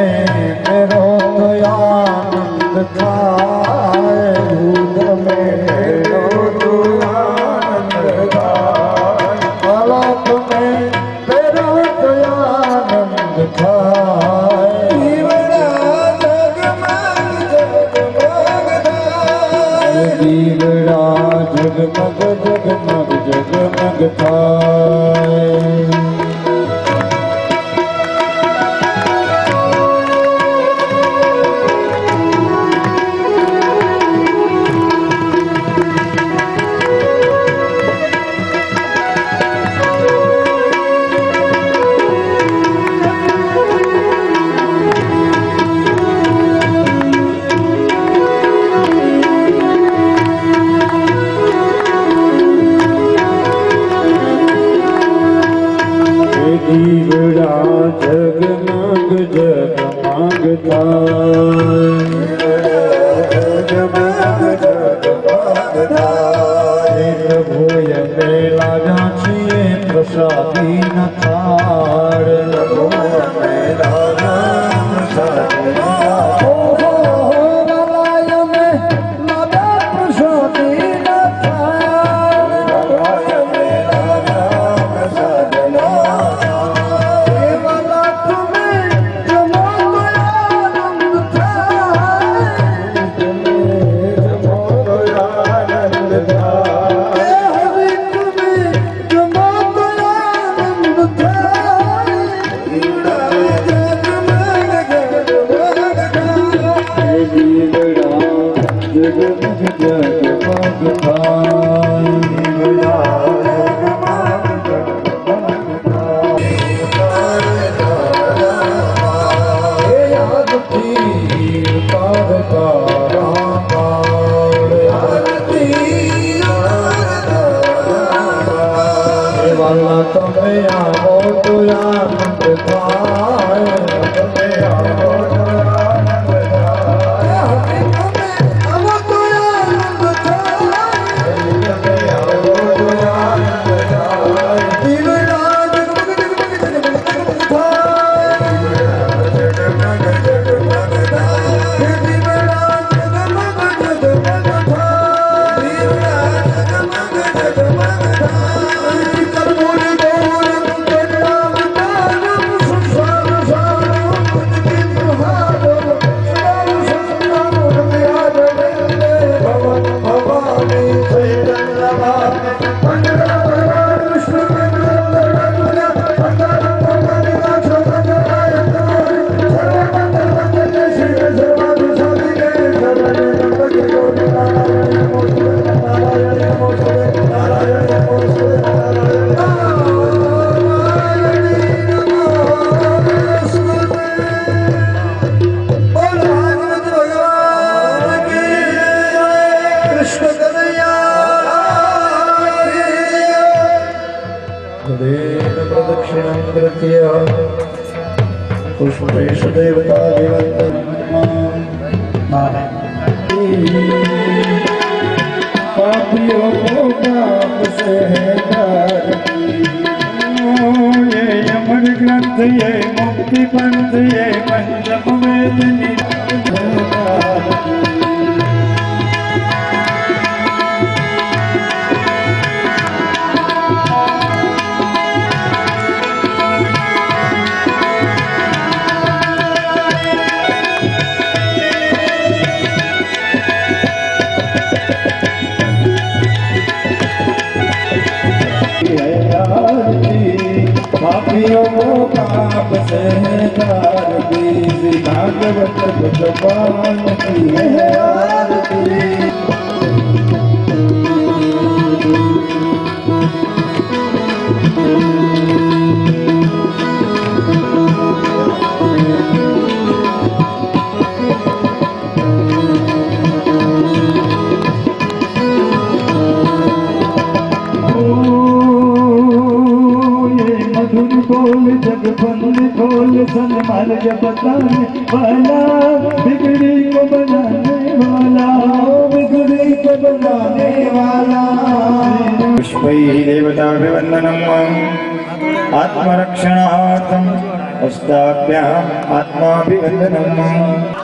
मेरो तो आनंद थाए रुद्र मेरो तो आनंद थाए पलक में मेरो तो आनंद थाए दीवड़ा जगमग थाए दीवड़ा जगमग थाए दीवड़ा जगमग जगमग थाए जगमग जगमग थाए प्रभु मेला जाछिए प्रसादी न थार प्रभु मेला प्रसादी न तुम्हें आओ तो आनंद थाए तुम्हें आओ तो आनंद थाए आओ तो आनंद थाए तुम्हें आओ तो आनंद थाए दीवड़ा जगमग जगमग थाए जगमग जगमग थाए दीवड़ा जगमग जगमग थाए दीवड़ा जगमग जगमग थाए प्रदक्षिणं कृत्य पुष्पेश देवता पापियों को पाप से ये अमर ग्रंथ ये मुक्ति पंथ ये पंचम वेद पापियों को पाप से आरती भागवत भगवान की है आरती बोल जग बंद खोल सनमाल बताने वाला बिगड़ी को बनाने वाला बिगड़ी को बनाने वाला पुष्पै देवता वंदनम आत्मरक्षणार्थं हस्ताभ्याम् आत्माभिवन्दनम्।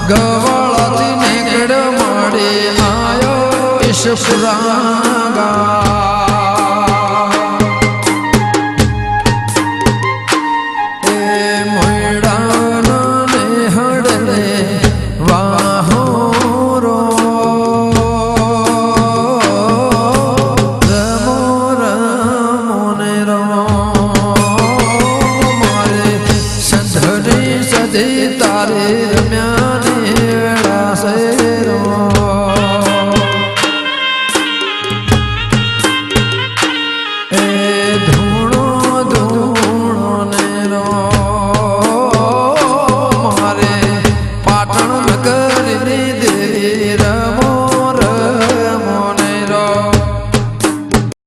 गवाळाती नेकड माडे आयो ईशपुरा गा